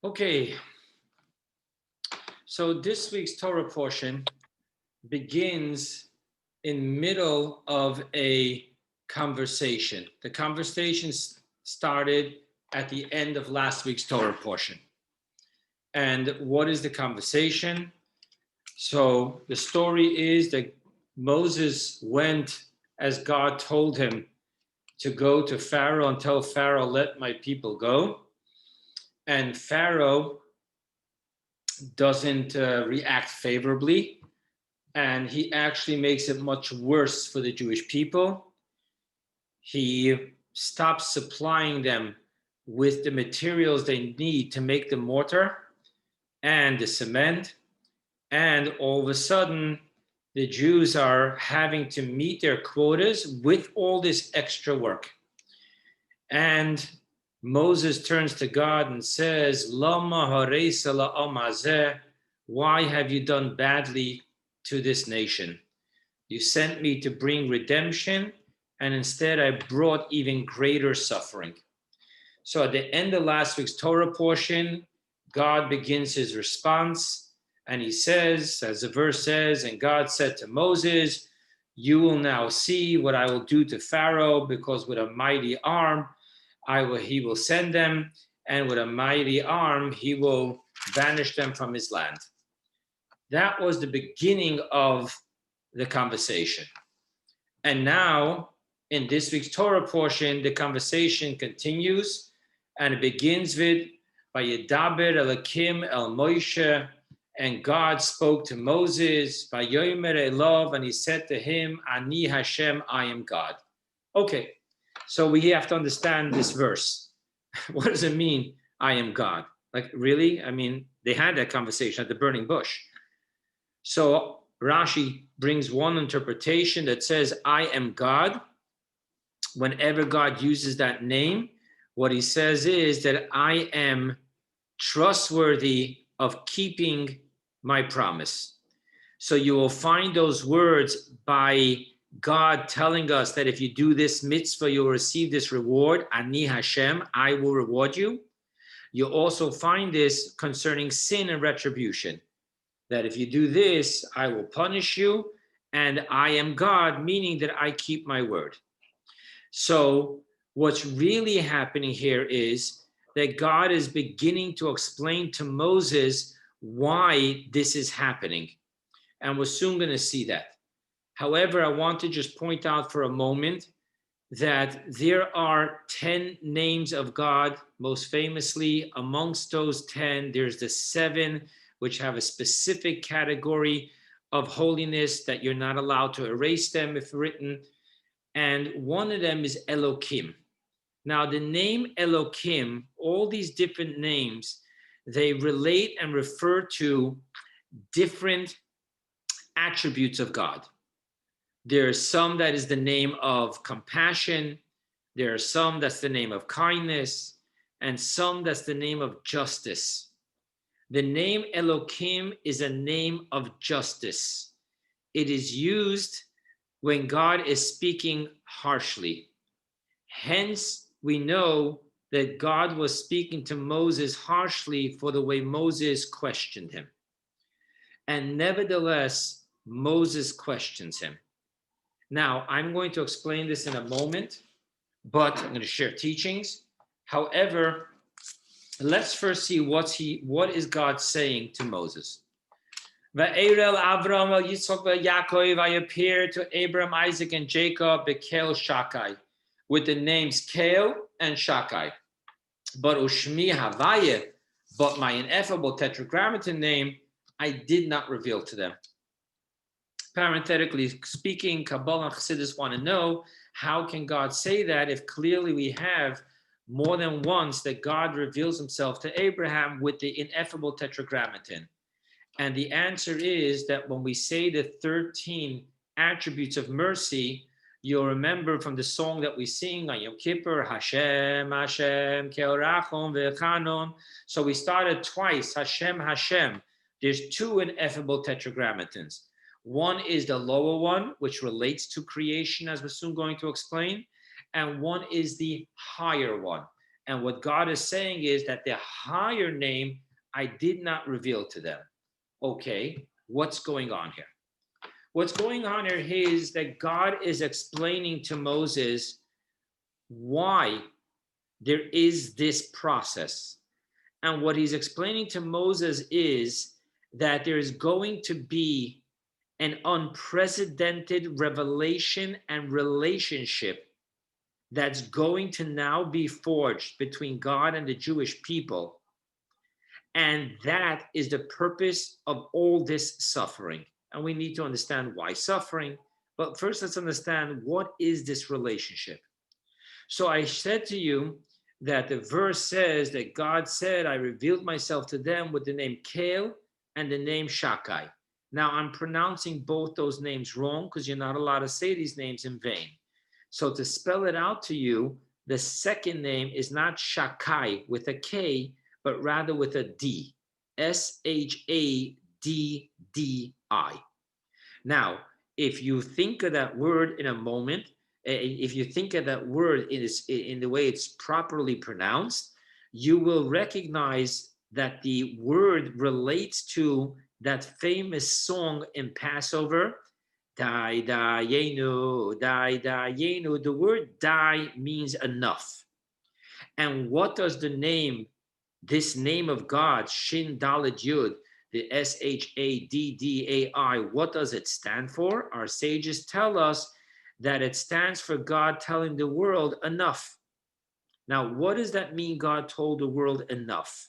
Okay, so this week's Torah portion begins in middle of a conversation. The conversation started at the end of last week's Torah portion. And what is the conversation? So the story is that Moses went as God told him to go to Pharaoh and tell Pharaoh, let my people go. And Pharaoh doesn't react favorably, and he actually makes it much worse for the Jewish people. He stops supplying them with the materials they need to make the mortar and the cement, and all of a sudden the Jews are having to meet their quotas with all this extra work. And Moses turns to God and says, Lama hareisa la'am hazeh, why have you done badly to this nation? You sent me to bring redemption, and instead I brought even greater suffering. So at the end of last week's Torah portion, God begins his response, and he says, as the verse says, and God said to Moses, you will now see what I will do to Pharaoh, because with a mighty arm he will send them, and with a mighty arm he will banish them from his land. That was the beginning of the conversation. And now, in this week's Torah portion, the conversation continues, and it begins with Vayedaber Elokim el Moshe, and God spoke to Moses, Vayomer Elov, and he said to him, Ani Hashem, I am God. Okay, so we have to understand this verse. What does it mean, I am God? Like, really? I mean, they had that conversation at the burning bush. So Rashi brings one interpretation that says, I am God. Whenever God uses that name, what he says is that I am trustworthy of keeping my promise. So you will find those words by God telling us that if you do this mitzvah, you'll receive this reward. Ani Hashem, I will reward you. You also find this concerning sin and retribution, that if you do this, I will punish you, and I am God, meaning that I keep my word. So what's really happening here is that God is beginning to explain to Moses why this is happening. And we're soon going to see that. However, I want to just point out for a moment that there are 10 names of God. Most famously, amongst those 10, there's the 7 which have a specific category of holiness that you're not allowed to erase them if written. And one of them is Elokim. Now, the name Elokim, all these different names, they relate and refer to different attributes of God. There are some that is the name of compassion. There are some that's the name of kindness, and some that's the name of justice. The name Elokim is a name of justice. It is used when God is speaking harshly. Hence, we know that God was speaking to Moses harshly for the way Moses questioned him. And nevertheless, Moses questions him. Now, I'm going to explain this in a moment, but I'm going to share teachings. However, let's first see what is God saying to Moses. Vaeira Avrohom Yitzchak Yaakov, I appeared to Abraham, Isaac, and Jacob, Bekel Shakai, with the names Kel and Shakai. But Ushmi Havaya, but my ineffable tetragrammaton name, I did not reveal to them. Parenthetically speaking, Kabbalah and Chassidus want to know, how can God say that if clearly we have more than once that God reveals himself to Abraham with the ineffable tetragrammaton? And the answer is that when we say the 13 attributes of mercy, you'll remember from the song that we sing on Yom Kippur, Hashem, Hashem, Kel Rachom Ve'chanon. So we started twice, Hashem, Hashem. There's 2 ineffable tetragrammatons. One is the lower one, which relates to creation, as we're soon going to explain. And one is the higher one. And what God is saying is that the higher name I did not reveal to them. Okay, what's going on here? What's going on here is that God is explaining to Moses why there is this process. And what he's explaining to Moses is that there is going to be an unprecedented revelation and relationship that's going to now be forged between God and the Jewish people. And that is the purpose of all this suffering. And we need to understand why suffering. But first, let's understand what is this relationship. So I said to you that the verse says that God said, I revealed myself to them with the name Kel and the name Shakai. Now I'm pronouncing both those names wrong because you're not allowed to say these names in vain. So to spell it out to you, the second name is not Shakai with a K, but rather with a D. Shadddi. Now, if you think of that word in a moment, if you think of that word in the way it's properly pronounced, you will recognize that the word relates to that famous song in Passover, Dai Dayenu, Dai Dayenu. The word Dai means enough. And what does this name of God, Shin Dalet Yud, the Shaddai, what does it stand for? Our sages tell us that it stands for God telling the world enough. Now, what does that mean, God told the world enough?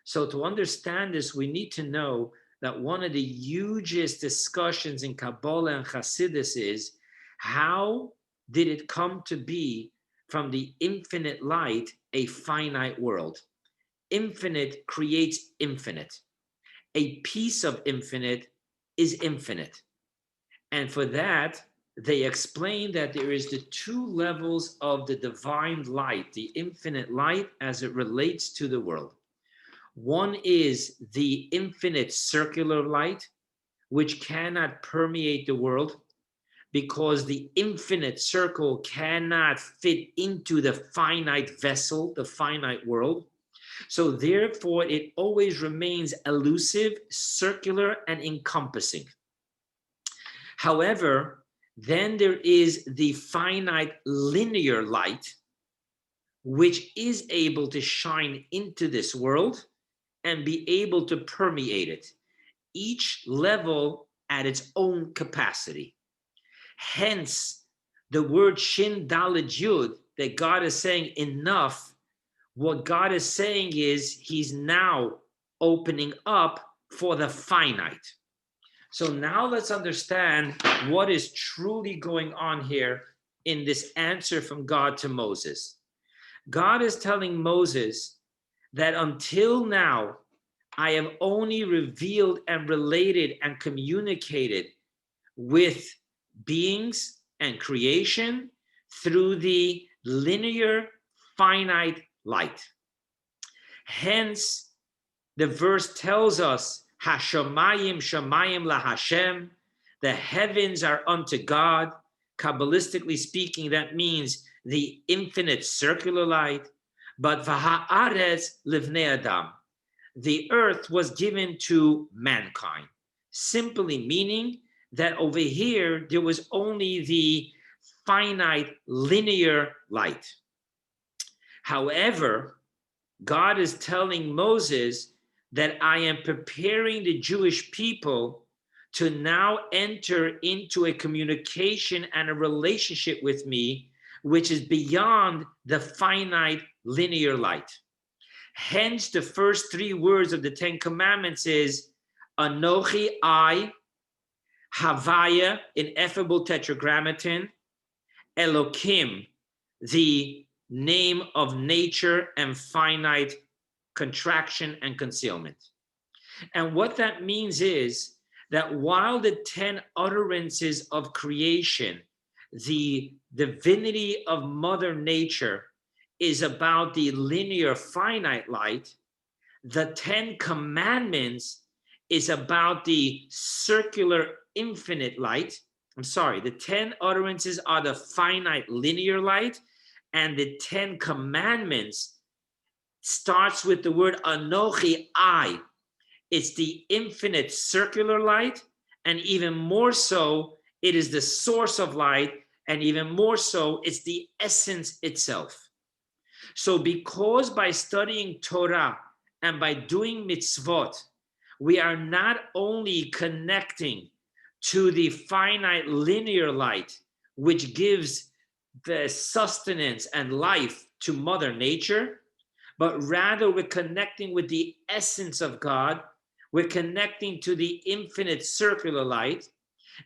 So to understand this, we need to know that one of the hugest discussions in Kabbalah and Hasidus is how did it come to be from the infinite light a finite world? Infinite creates infinite. A piece of infinite is infinite. And for that, they explain that there is the two levels of the divine light, the infinite light as it relates to the world. One is the infinite circular light, which cannot permeate the world because the infinite circle cannot fit into the finite vessel, the finite world. So therefore, it always remains elusive, circular, and encompassing. However, then there is the finite linear light, which is able to shine into this world and be able to permeate it, each level at its own capacity. Hence, the word Shin Dalet Yud, that God is saying enough, what God is saying is he's now opening up for the finite. So now let's understand what is truly going on here in this answer from God to Moses. God is telling Moses that until now, I have only revealed and related and communicated with beings and creation through the linear, finite light. Hence, the verse tells us, Hashamayim shamayim la Hashem, the heavens are unto God. Kabbalistically speaking, that means the infinite circular light. But v'ha'aretz livnei adam, the earth was given to mankind, simply meaning that over here there was only the finite linear light. However, God is telling Moses that I am preparing the Jewish people to now enter into a communication and a relationship with me, which is beyond the finite linear light. Hence, the first three words of the Ten Commandments is Anochi, I, Havaya, ineffable tetragrammaton, Elokim, the name of nature and finite contraction and concealment. And what that means is that while the 10 utterances of creation, the divinity of Mother Nature is about the linear finite light, the 10 commandments is about the circular infinite light. I'm sorry, the 10 utterances are the finite linear light, and the 10 commandments starts with the word Anochi, I. It's the infinite circular light, and even more so, it is the source of light, and even more so, it's the essence itself. So because by studying Torah and by doing mitzvot, we are not only connecting to the finite linear light, which gives the sustenance and life to Mother Nature, but rather we're connecting with the essence of God. We're connecting to the infinite circular light.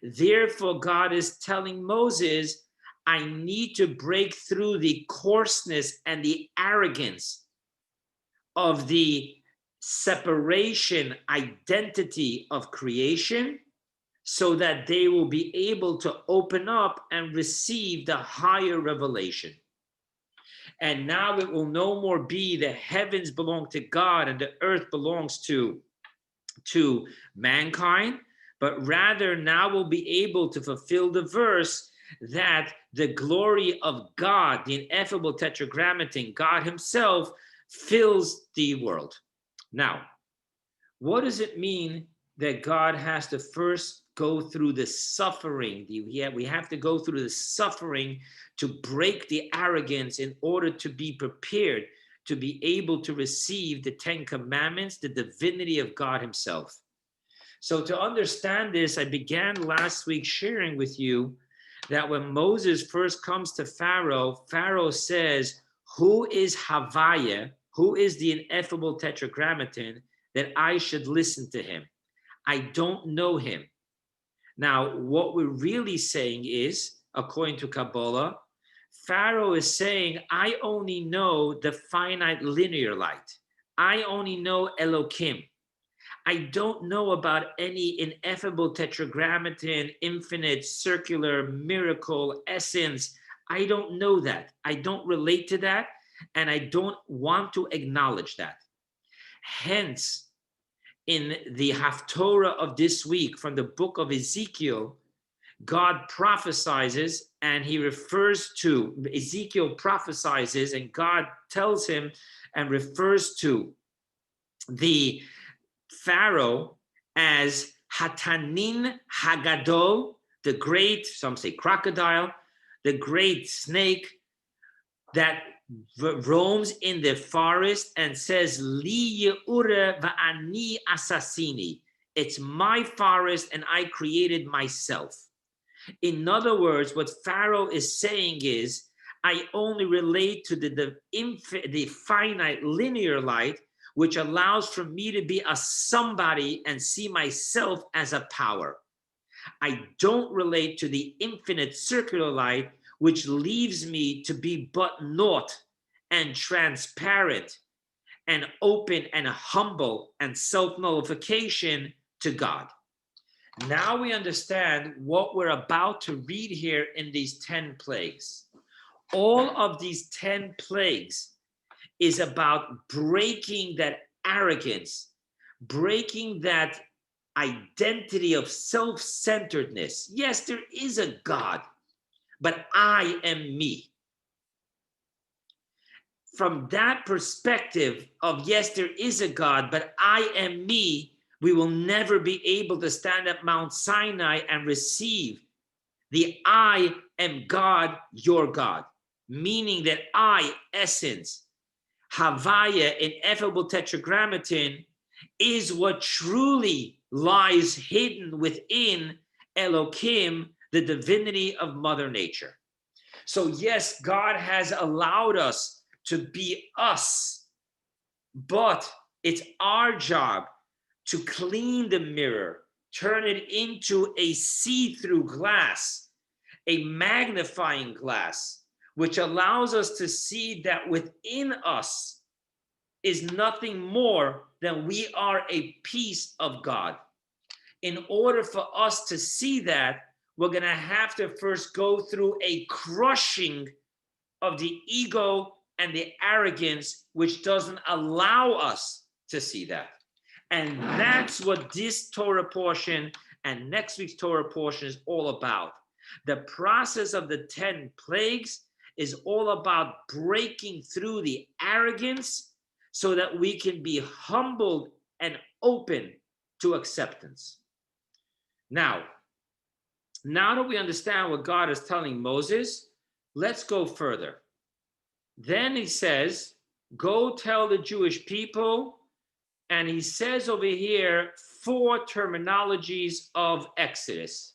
Therefore, God is telling Moses, I need to break through the coarseness and the arrogance of the separation identity of creation, so that they will be able to open up and receive the higher revelation. And now it will no more be the heavens belong to God and the earth belongs to mankind, but rather now we'll be able to fulfill the verse that the glory of God, the ineffable tetragrammaton, God himself, fills the world. Now, what does it mean that God has to first go through the suffering? We have to go through the suffering to break the arrogance in order to be prepared to be able to receive the 10 Commandments, the divinity of God himself. So to understand this, I began last week sharing with you that when Moses first comes to Pharaoh, Pharaoh says, who is Havaya, who is the ineffable tetragrammaton, that I should listen to him? I don't know him. Now, what we're really saying is, according to Kabbalah, Pharaoh is saying, I only know the finite linear light. I only know Elohim. I don't know about any ineffable tetragrammaton, infinite, circular, miracle, essence. I don't know that. I don't relate to that, and I don't want to acknowledge that. Hence, in the Haftorah of this week from the book of Ezekiel, God prophesizes and he refers to, Ezekiel prophesizes and God tells him and refers to the Pharaoh as Hatanin Hagadol, the great, some say crocodile, the great snake that roams in the forest and says, Li ye'ure va'ani assassini. It's my forest and I created myself. In other words, what Pharaoh is saying is, I only relate to the finite linear light, which allows for me to be a somebody and see myself as a power. I don't relate to the infinite circular light, which leaves me to be but naught and transparent and open and humble and self-nullification to God. Now we understand what we're about to read here in these 10 plagues. All of these 10 plagues is about breaking that arrogance, breaking that identity of self-centeredness. Yes, there is a God, but I am me. From that perspective of, yes, there is a God, but I am me, we will never be able to stand at Mount Sinai and receive the I am God, your God, meaning that I, essence, Havaya, ineffable tetragrammaton, is what truly lies hidden within Elohim, the divinity of Mother Nature. So yes, God has allowed us to be us, but it's our job to clean the mirror, turn it into a see-through glass, a magnifying glass, which allows us to see that within us is nothing more than we are a piece of God. In order for us to see that, we're going to have to first go through a crushing of the ego and the arrogance, which doesn't allow us to see that. And that's what this Torah portion and next week's Torah portion is all about. The process of the 10 plagues is all about breaking through the arrogance so that we can be humbled and open to acceptance. Now that we understand what God is telling Moses, let's go further. Then he says, go tell the Jewish people, and he says over here 4 terminologies of Exodus.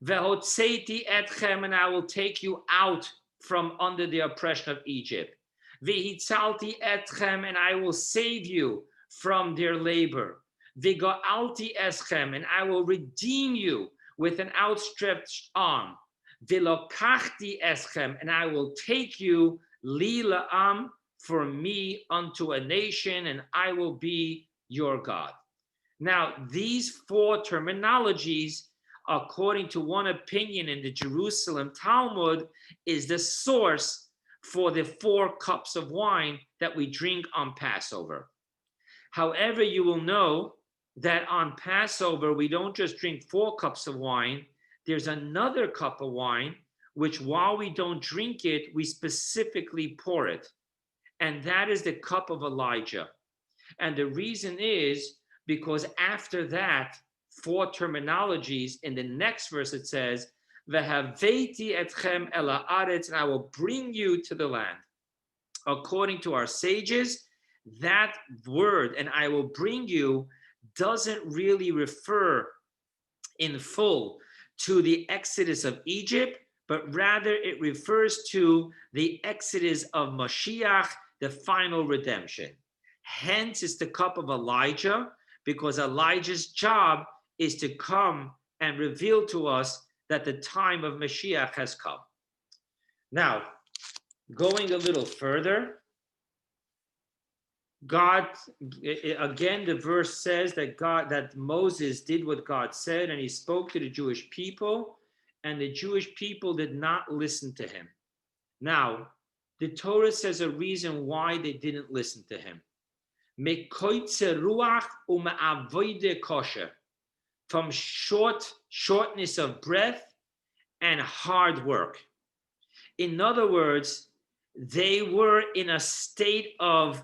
Vehotzeti etchem, and I will take you out from under the oppression of Egypt. Vehitzalti etchem, and I will save you from their labor. Vegoalti eschem, and I will redeem you with an outstretched arm. Velokachti eschem, and I will take you li la'am, for me, unto a nation, and I will be your God. Now, these 4 terminologies, according to one opinion in the Jerusalem Talmud, is the source for the 4 cups of wine that we drink on Passover. However, you will know that on Passover, we don't just drink 4 cups of wine. There's another cup of wine, which while we don't drink it, we specifically pour it. And that is the cup of Elijah. And the reason is because after that 4 terminologies, in the next verse it says, Vehaveti etchem el haaretz, and I will bring you to the land. According to our sages, that word, and I will bring you, doesn't really refer in full to the exodus of Egypt, but rather it refers to the exodus of Mashiach, the final redemption. Hence, it's the cup of Elijah, because Elijah's job is to come and reveal to us that the time of Mashiach has come. Now, going a little further, God, again, the verse says that Moses did what God said, and he spoke to the Jewish people, and the Jewish people did not listen to him. Now, the Torah says a reason why they didn't listen to him. From shortness of breath and hard work. In other words, they were in a state of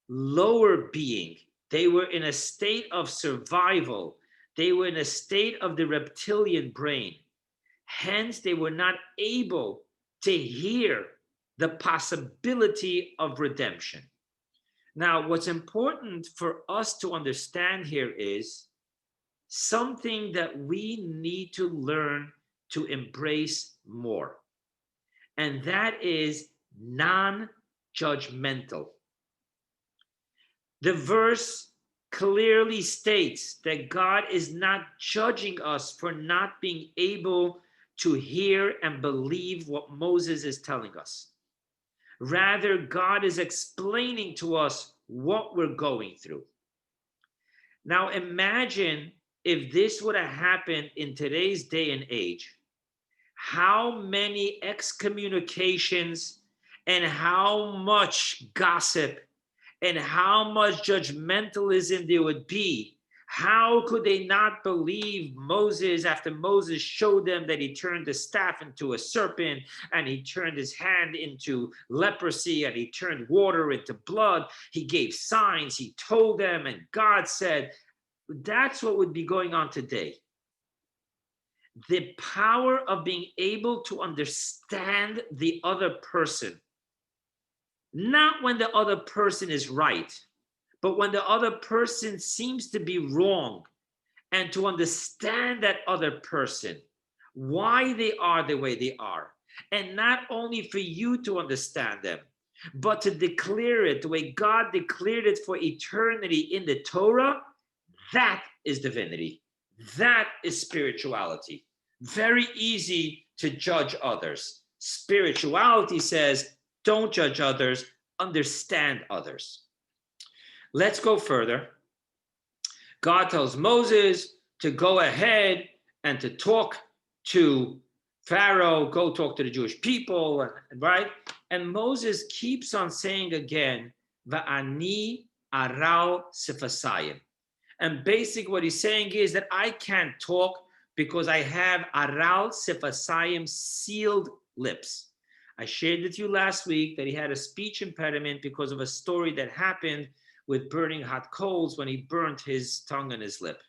lower being. They were in a state of survival. They were in a state of the reptilian brain. Hence, they were not able to hear the possibility of redemption. Now, what's important for us to understand here is something that we need to learn to embrace more. And that is non-judgmental. The verse clearly states that God is not judging us for not being able to hear and believe what Moses is telling us. Rather, God is explaining to us what we're going through. Now, imagine if this would have happened in today's day and age, how many excommunications and how much gossip and how much judgmentalism there would be. How could they not believe Moses after Moses showed them that he turned the staff into a serpent and he turned his hand into leprosy and he turned water into blood? He gave signs, he told them, and God said, that's what would be going on today. The power of being able to understand the other person, not when the other person is right, but when the other person seems to be wrong, and to understand that other person, why they are the way they are. And not only for you to understand them, but to declare it the way God declared it for eternity in the Torah. That is divinity. That is spirituality. Very easy to judge others. Spirituality says, don't judge others, understand others. Let's go further. God tells Moses to go ahead and to talk to Pharaoh, go talk to the Jewish people, right? And Moses keeps on saying again, Va'ani arau sefasayim. And basically what he's saying is that I can't talk because I have arau sefasayim, sealed lips. I shared with you last week that he had a speech impediment because of a story that happened with burning hot coals when he burnt his tongue and his lip.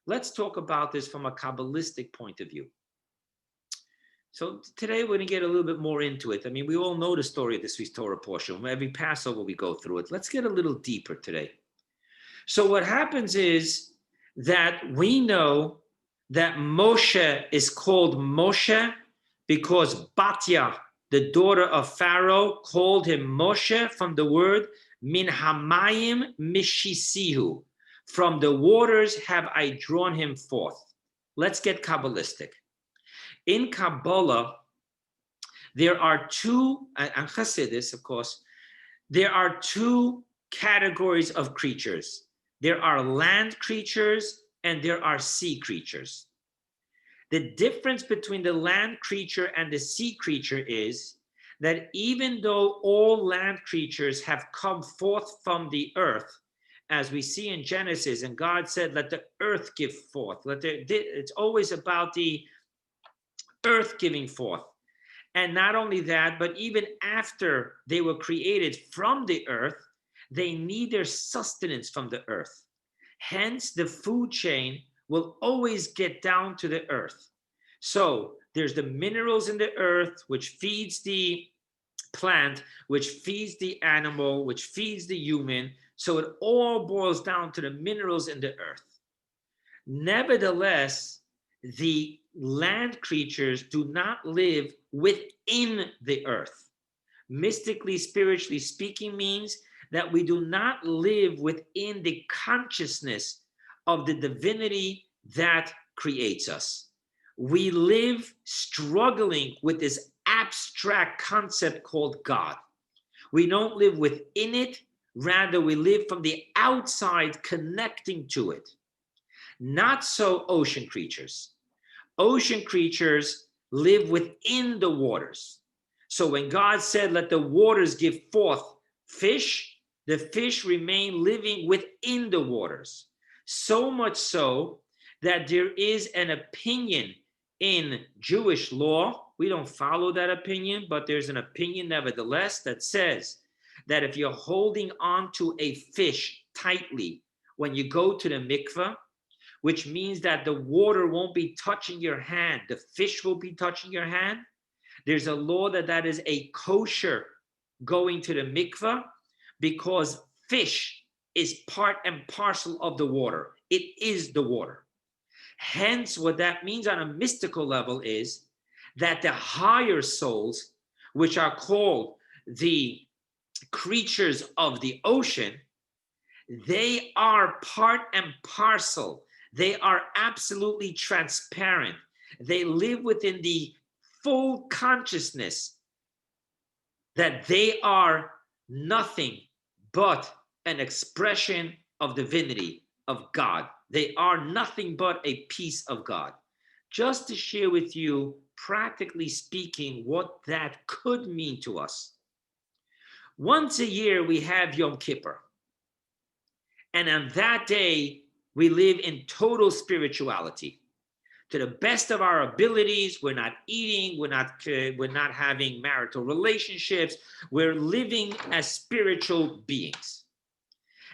Let's talk about this from a Kabbalistic point of view. So today we're going to get a little bit more into it. I mean, we all know the story of this week's Torah portion. Every Passover we go through it. Let's get a little deeper today. So what happens is that we know that Moshe is called Moshe because Batya, the daughter of Pharaoh, called him Moshe from the word Min Hamayim Mishisihu. From the waters have I drawn him forth. Let's get Kabbalistic. In Kabbalah, there are two, and Chassidus, of course, there are two categories of creatures. There are land creatures and there are sea creatures. The difference between the land creature and the sea creature is that even though all land creatures have come forth from the earth, as we see in Genesis, and God said, let the earth give forth. It's always about the earth giving forth. And not only that, but even after they were created from the earth, they need their sustenance from the earth. Hence, the food chain will always get down to the earth. So there's the minerals in the earth, which feeds the plant, which feeds the animal, which feeds the human. So it all boils down to the minerals in the earth. Nevertheless, the land creatures do not live within the earth. Mystically, spiritually speaking means that we do not live within the consciousness of the divinity that creates us. We live struggling with this abstract concept called God. We don't live within it, rather we live from the outside connecting to it. Not so ocean creatures. Ocean creatures live within the waters. So when God said, let the waters give forth fish, the fish remain living within the waters. So much so that there is an opinion in Jewish law. We don't follow that opinion, but there's an opinion nevertheless that says that if you're holding on to a fish tightly when you go to the mikveh, which means that the water won't be touching your hand, the fish will be touching your hand. There's a law that is a kosher going to the mikveh because fish is part and parcel of the water. It is the water. Hence, what that means on a mystical level is that the higher souls, which are called the creatures of the ocean, they are part and parcel. They are absolutely transparent. They live within the full consciousness that they are nothing but an expression of divinity, of God. They are nothing but a piece of God. Just to share with you, practically speaking, what that could mean to us. Once a year, we have Yom Kippur. And on that day, we live in total spirituality. To the best of our abilities, we're not eating, we're not having marital relationships, we're living as spiritual beings.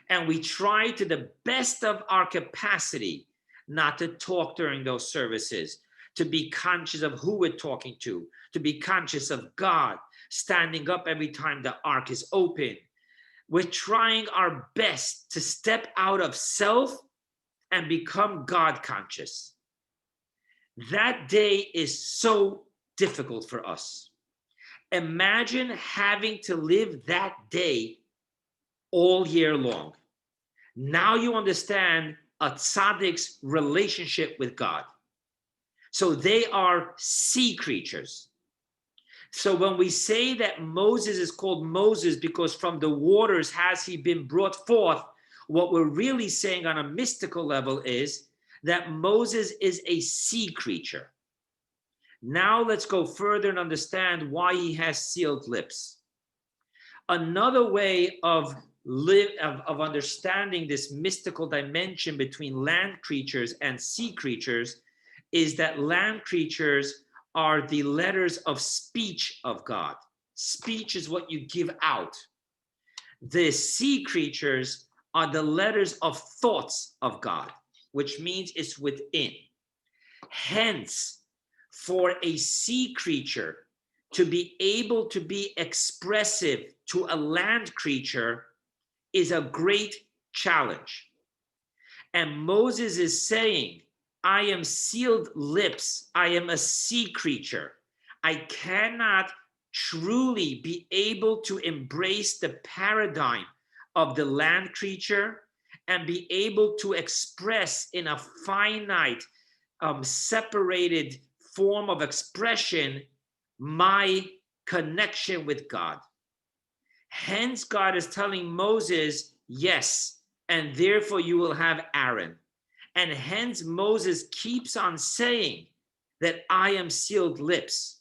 And we try to the best of our capacity not to talk during those services, to be conscious of who we're talking to be conscious of God, standing up every time the ark is open. We're trying our best to step out of self and become God conscious. That day is so difficult for us. Imagine having to live that day all year long. Now you understand a tzaddik's relationship with God. So they are sea creatures. So when we say that Moses is called Moses because from the waters has he been brought forth, what we're really saying on a mystical level is that Moses is a sea creature. Now let's go further and understand why he has sealed lips. Another way of understanding this mystical dimension between land creatures and sea creatures is that land creatures are the letters of speech of God. Speech is what you give out. The sea creatures are the letters of thoughts of God, which means it's within. Hence, for a sea creature to be able to be expressive to a land creature is a great challenge. And Moses is saying, I am sealed lips. I am a sea creature. I cannot truly be able to embrace the paradigm of the land creature and be able to express in a finite, separated form of expression my connection with God. Hence, God is telling Moses, yes, and therefore you will have Aaron. And hence Moses keeps on saying that I am sealed lips.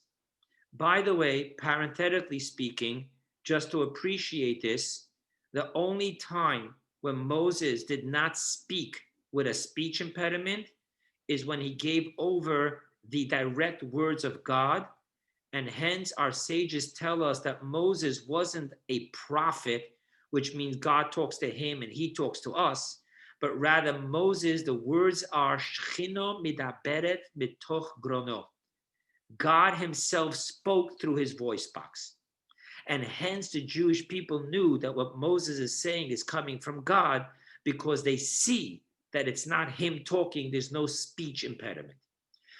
By the way, parenthetically speaking, just to appreciate this, the only time when Moses did not speak with a speech impediment is when he gave over the direct words of God. And hence our sages tell us that Moses wasn't a prophet, which means God talks to him and he talks to us, but rather Moses, the words are Shchino midaberet mitoch grono. God himself spoke through his voice box. And hence the Jewish people knew that what Moses is saying is coming from God because they see that it's not him talking, there's no speech impediment.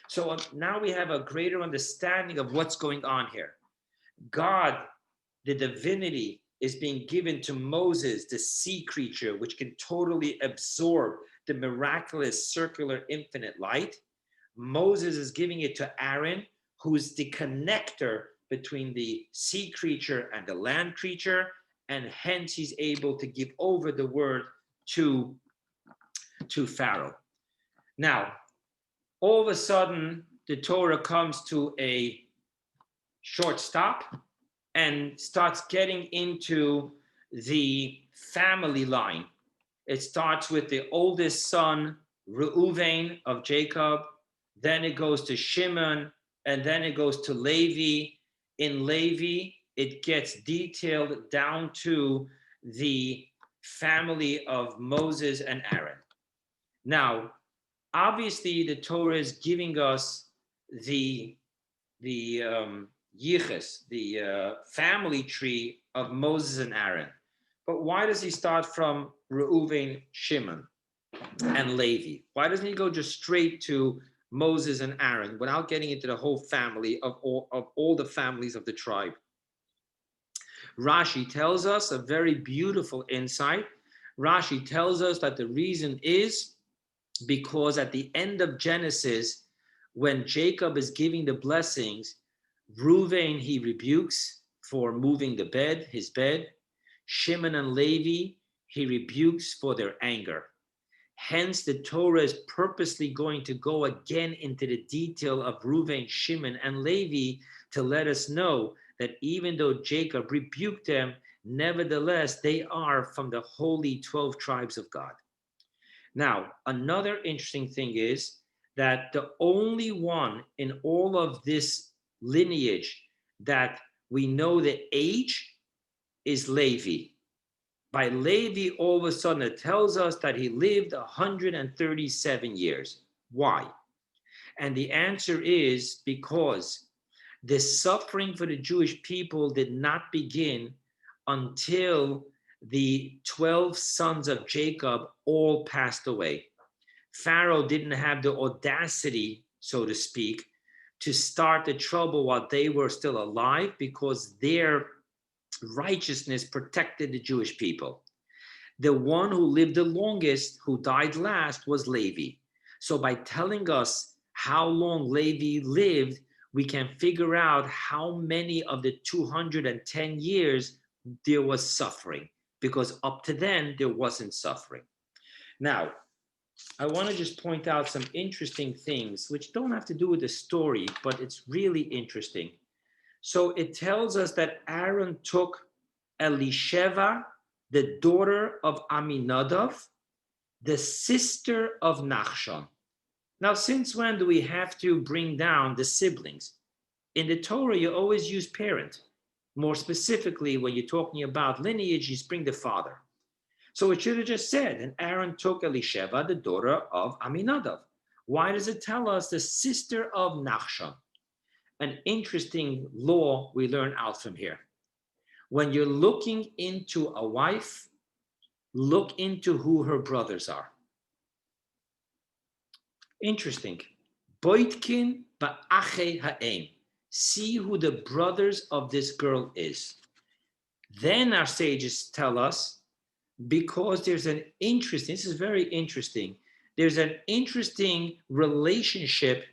So now we have a greater understanding of what's going on here. God, the divinity, is being given to Moses, the sea creature, which can totally absorb the miraculous circular infinite light. Moses is giving it to Aaron, who's the connector between the sea creature and the land creature, and hence he's able to give over the word to Pharaoh. Now, all of a sudden, the Torah comes to a short stop and starts getting into the family line. It starts with the oldest son, Reuven of Jacob, then it goes to Shimon, and then it goes to Levi. In Levi, it gets detailed down to the family of Moses and Aaron. Now, obviously, the Torah is giving us the yichus, the family tree of Moses and Aaron. But why does he start from Reuven, Shimon, and Levi? Why doesn't he go just straight to Moses and Aaron without getting into the whole family of all the families of the tribe? Rashi tells us a very beautiful insight. Rashi tells us that the reason is because at the end of Genesis, when Jacob is giving the blessings, Reuven he rebukes for moving the bed, his bed. Shimon and Levi he rebukes for their anger. Hence, the Torah is purposely going to go again into the detail of Reuven, Shimon, and Levi to let us know that even though Jacob rebuked them, nevertheless, they are from the holy 12 tribes of God. Now, another interesting thing is that the only one in all of this lineage that we know the age is Levi. By Levi, all of a sudden, it tells us that he lived 137 years. Why? And the answer is because the suffering for the Jewish people did not begin until the 12 sons of Jacob all passed away. Pharaoh didn't have the audacity, so to speak, to start the trouble while they were still alive because their righteousness protected the Jewish people. The one who lived the longest, who died last, was Levi. So by telling us how long Levi lived, we can figure out how many of the 210 years there was suffering, because up to then there wasn't suffering. Now, I want to just point out some interesting things which don't have to do with the story, but it's really interesting. So it tells us that Aaron took Elisheva, the daughter of Aminadab, the sister of Nachshon. Now, since when do we have to bring down the siblings? In the Torah, you always use parent. More specifically, when you're talking about lineage, you bring the father. So it should have just said, and Aaron took Elisheva, the daughter of Aminadav. Why does it tell us the sister of Nachshon? An interesting law we learn out from here. When you're looking into a wife, look into who her brothers are. Interesting. Boitkin ba'ache ha'em. See who the brothers of this girl is. Then our sages tell us, because there's an interesting, this is very interesting, there's an interesting relationship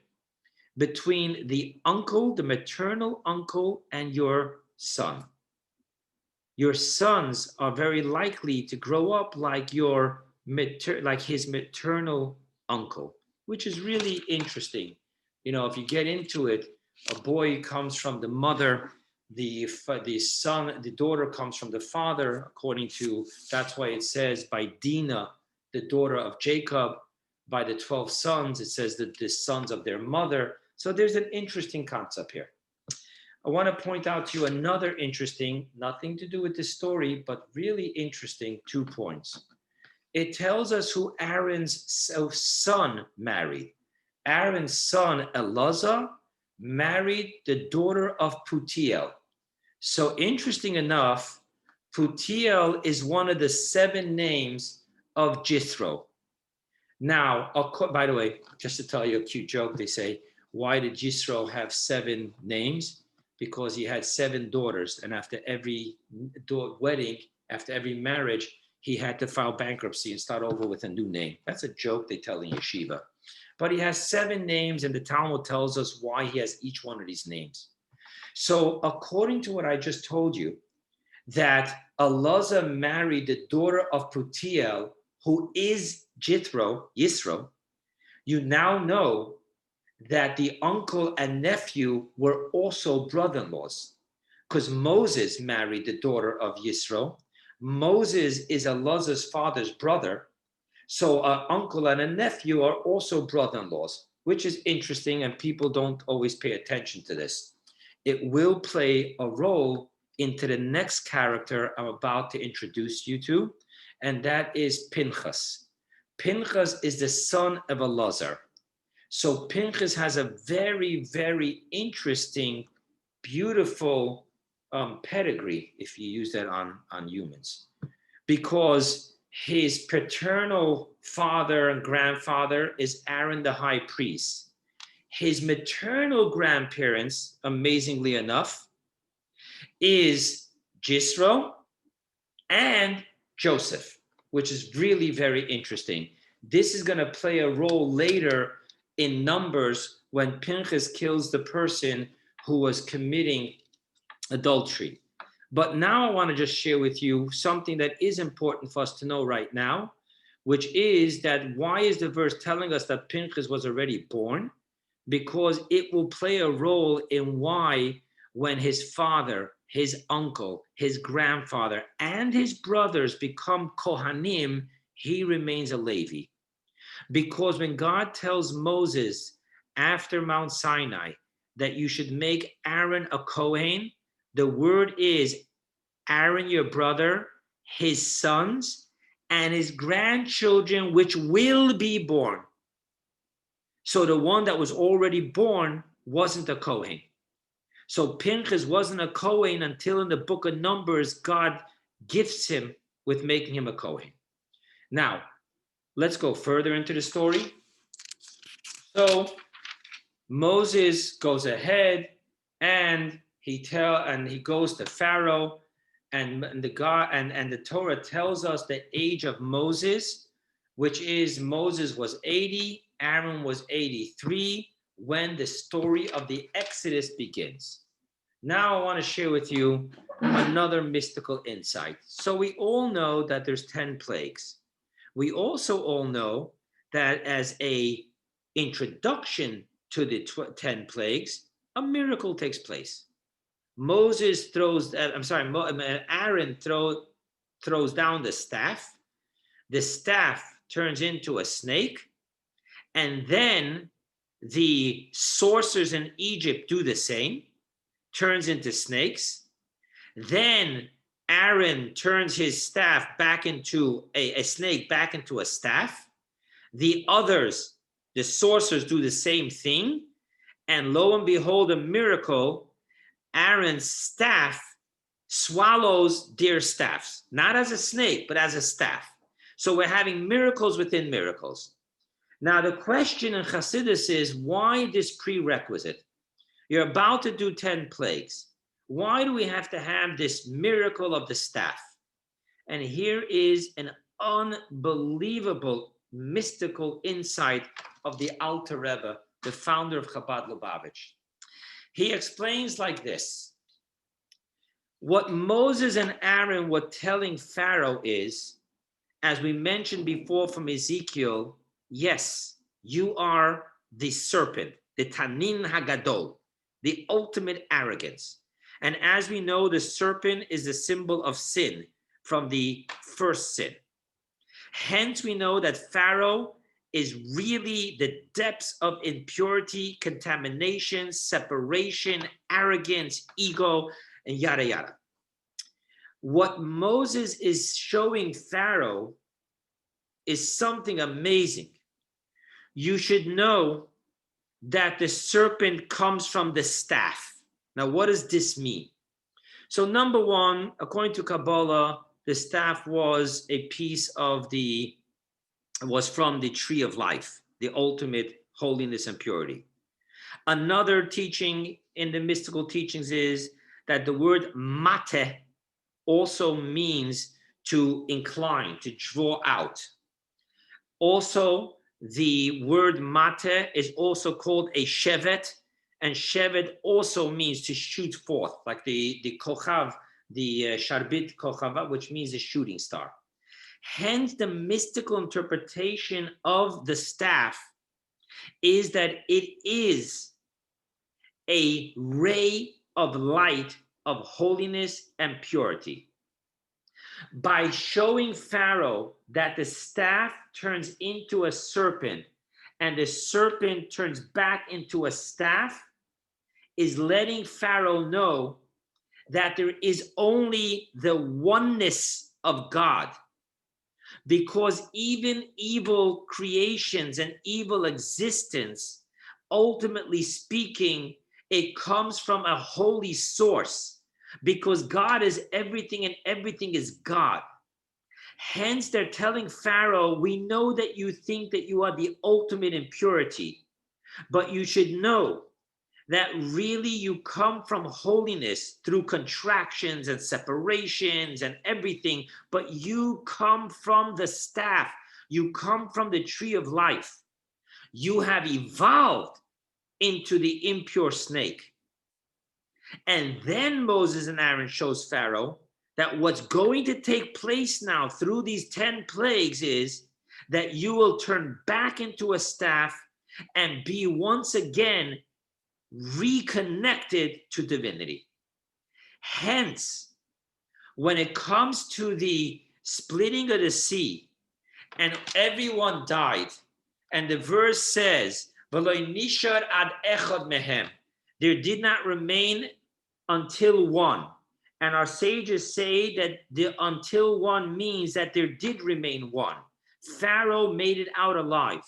between the uncle, the maternal uncle, and your son. Your sons are very likely to grow up like like his maternal uncle, which is really interesting. You know, if you get into it, a boy comes from the mother, the son, the daughter comes from the father, according to, that's why it says by Dinah, the daughter of Jacob, by the 12 sons, it says that the sons of their mother. So there's an interesting concept here. I want to point out to you another interesting, nothing to do with this story, but really interesting 2 points. It tells us who Aaron's son married. Aaron's son, Elazar, married the daughter of Putiel. So interesting enough, Putiel is one of the 7 names of Jithro. Now, by the way, just to tell you a cute joke, they say, why did Jithro have 7 names? Because he had 7 daughters, and after every wedding, after every marriage, he had to file bankruptcy and start over with a new name. That's a joke they tell in yeshiva. But he has 7 names, and the Talmud tells us why he has each one of these names. So according to what I just told you, that Elazar married the daughter of Putiel, who is Yisro, you now know that the uncle and nephew were also brother-in-laws, because Moses married the daughter of Yisro. Moses is Elazar's father's brother, so an uncle and a nephew are also brother-in-laws, which is interesting, and people don't always pay attention to this. It will play a role into the next character I'm about to introduce you to, and that is Pinchas. Pinchas is the son of Elazar. So Pinchas has a very, very interesting, beautiful pedigree, if you use that on humans, because his paternal father and grandfather is Aaron the high priest. His maternal grandparents, amazingly enough, is Jisro and Joseph, which is really very interesting. This is going to play a role later in Numbers when Pinchas kills the person who was committing adultery. But now I want to just share with you something that is important for us to know right now, which is that why is the verse telling us that Pinchas was already born? Because it will play a role in why, when his father, his uncle, his grandfather, and his brothers become Kohanim, he remains a Levi. Because when God tells Moses after Mount Sinai that you should make Aaron a Kohen, the word is Aaron, your brother, his sons, and his grandchildren, which will be born. So the one that was already born wasn't a Kohen. So Pinchas wasn't a Kohen until in the book of Numbers, God gifts him with making him a Kohen. Now, let's go further into the story. So Moses goes ahead and he goes to Pharaoh, and the Torah tells us the age of Moses, which is Moses was 80, Aaron was 83, when the story of the Exodus begins. Now I want to share with you another mystical insight. So we all know that there's 10 plagues. We also all know that as a introduction to the 10 plagues, a miracle takes place. Aaron throws down the staff. The staff turns into a snake, and then the sorcerers in Egypt do the same, turns into snakes. Then Aaron turns his staff back into a snake, back into a staff. The others, the sorcerers, do the same thing. And lo and behold, a miracle, Aaron's staff swallows their staffs, not as a snake, but as a staff. So we're having miracles within miracles. Now, the question in Chassidus is, why this prerequisite? You're about to do 10 plagues. Why do we have to have this miracle of the staff? And here is an unbelievable mystical insight of the Alter Rebbe, the founder of Chabad Lubavitch. He explains like this. What Moses and Aaron were telling Pharaoh is, as we mentioned before from Ezekiel, yes, you are the serpent, the Tanin Hagadol, the ultimate arrogance. And as we know, the serpent is the symbol of sin from the first sin. Hence, we know that Pharaoh is really the depths of impurity, contamination, separation, arrogance, ego, and yada, yada. What Moses is showing Pharaoh is something amazing. You should know that the serpent comes from the staff. Now, what does this mean? So, number one, according to Kabbalah, the staff was a piece of was from the tree of life, the ultimate holiness and purity. Another teaching in the mystical teachings is that the word mate also means to incline, to draw out. Also, the word mate is also called a shevet, and shevet also means to shoot forth, like the kochav, the sharbit kochava, which means a shooting star. Hence, the mystical interpretation of the staff is that it is a ray of light of holiness and purity. By showing Pharaoh that the staff turns into a serpent and the serpent turns back into a staff, is letting Pharaoh know that there is only the oneness of God. Because even evil creations and evil existence, ultimately speaking, it comes from a holy source, because God is everything and everything is God. Hence, they're telling Pharaoh, we know that you think that you are the ultimate in purity, but you should know that really you come from holiness through contractions and separations and everything, but you come from the staff. You come from the tree of life. You have evolved into the impure snake. And then Moses and Aaron shows Pharaoh that what's going to take place now through these 10 plagues is that you will turn back into a staff and be once again reconnected to divinity. Hence, when it comes to the splitting of the sea and everyone died, and the verse says, "V'lo nishar ad echad mehem," there did not remain until one. And our sages say that the until one means that there did remain one. Pharaoh made it out alive.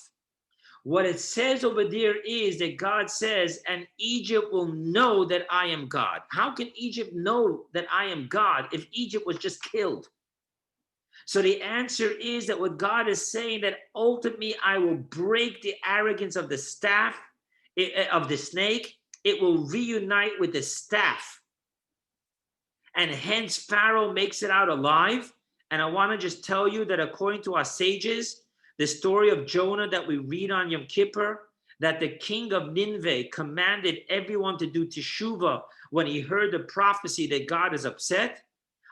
What it says over there is that God says, and Egypt will know that I am God. How can Egypt know that I am God if Egypt was just killed? So the answer is that what God is saying, that ultimately I will break the arrogance of the staff, of the snake. It will reunite with the staff. And hence Pharaoh makes it out alive. And I want to just tell you that according to our sages, the story of Jonah that we read on Yom Kippur, that the king of Nineveh commanded everyone to do teshuvah when he heard the prophecy that God is upset.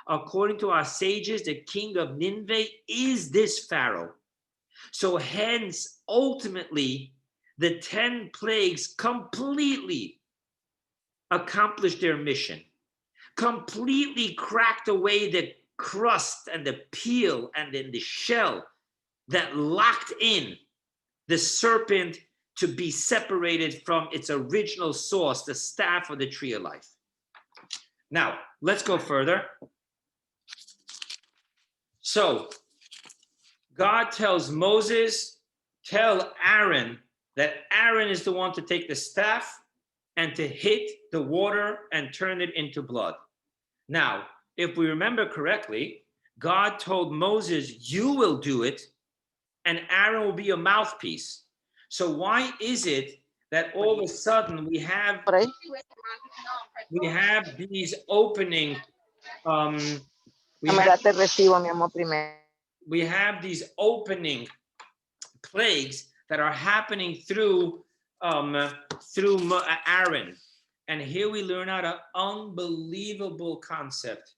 According to our sages, the king of Nineveh is this Pharaoh. So hence, ultimately, the 10 plagues completely accomplished their mission, completely cracked away the crust and the peel and then the shell that locked in the serpent to be separated from its original source, the staff of the tree of life. Now, let's go further. So, God tells Moses, tell Aaron that Aaron is the one to take the staff and to hit the water and turn it into blood. Now, if we remember correctly, God told Moses, you will do it, and Aaron will be your mouthpiece. So why is it that all of a sudden we have these opening we have these opening plagues that are happening through Aaron. And here we learn out an unbelievable concept.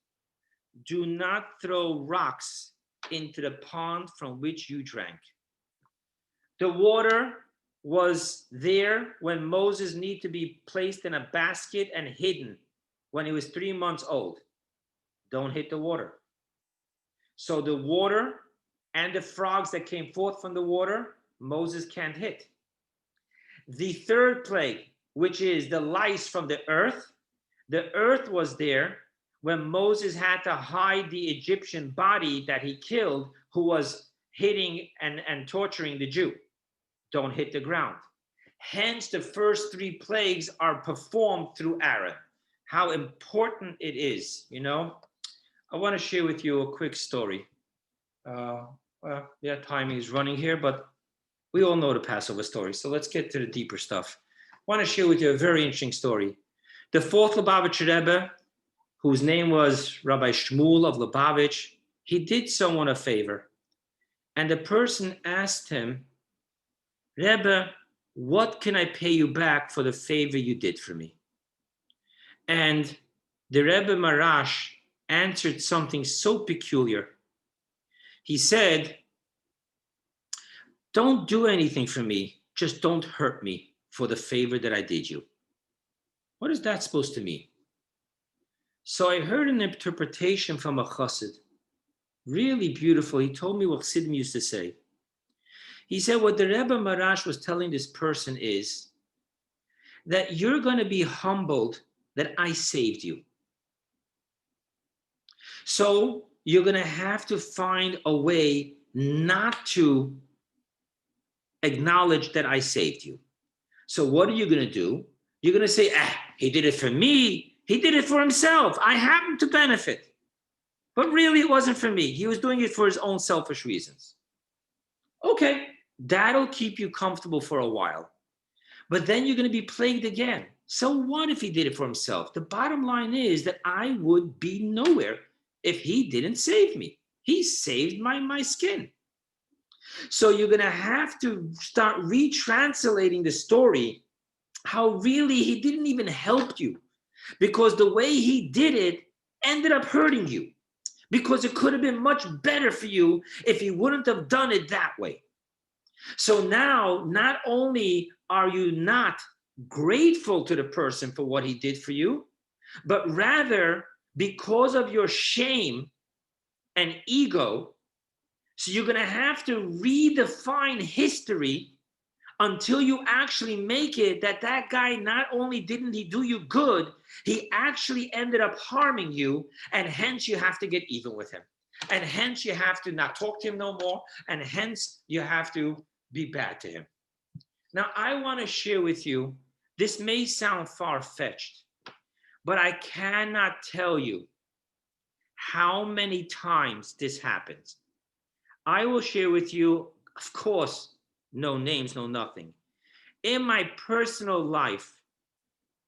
Do not throw rocks into the pond from which you drank. The water was there when Moses needed to be placed in a basket and hidden when he was 3 months old. Don't hit the water. So the water and the frogs that came forth from the water, Moses can't hit. The third plague, which is the lice from the earth was there when Moses had to hide the Egyptian body that he killed, who was hitting and torturing the Jew. Don't hit the ground. Hence, the first 3 plagues are performed through Aaron. How important it is, you know. I want to share with you a quick story. Timing is running here, but we all know the Passover story. So let's get to the deeper stuff. I want to share with you a very interesting story. The 4th Lubavitcher Rebbe, whose name was Rabbi Shmuel of Lubavitch, he did someone a favor. And the person asked him, Rebbe, what can I pay you back for the favor you did for me? And the Rebbe Marash answered something so peculiar. He said, don't do anything for me, just don't hurt me for the favor that I did you. What is that supposed to mean? So I heard an interpretation from a chassid, really beautiful. He told me what chassidim used to say. He said what the Rebbe Marash was telling this person is that you're going to be humbled that I saved you. So you're going to have to find a way not to acknowledge that I saved you. So what are you going to do? You're going to say, he did it for me. He did it for himself. I happen to benefit. But really, it wasn't for me. He was doing it for his own selfish reasons. Okay, that'll keep you comfortable for a while. But then you're going to be plagued again. So what if he did it for himself? The bottom line is that I would be nowhere if he didn't save me. He saved my skin. So you're going to have to start retranslating the story, how really he didn't even help you, because the way he did it ended up hurting you, because it could have been much better for you if he wouldn't have done it that way. So now, not only are you not grateful to the person for what he did for you, but rather because of your shame and ego, so you're going to have to redefine history until you actually make it that guy, not only didn't he do you good, he actually ended up harming you, and hence you have to get even with him. And hence you have to not talk to him no more, and hence you have to be bad to him. Now, I want to share with you, this may sound far-fetched, but I cannot tell you how many times this happens. I will share with you, of course, no names, no nothing. In my personal life,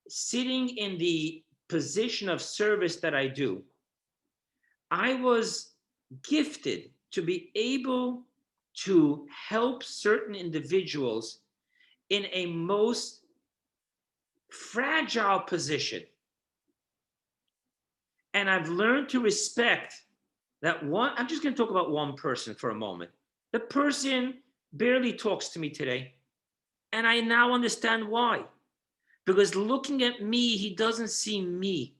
sitting in the position of service that I do, I was gifted to be able to help certain individuals in a most fragile position. And I've learned to respect that one. I'm just going to talk about one person for a moment. The person barely talks to me today. And I now understand why. Because looking at me, he doesn't see me.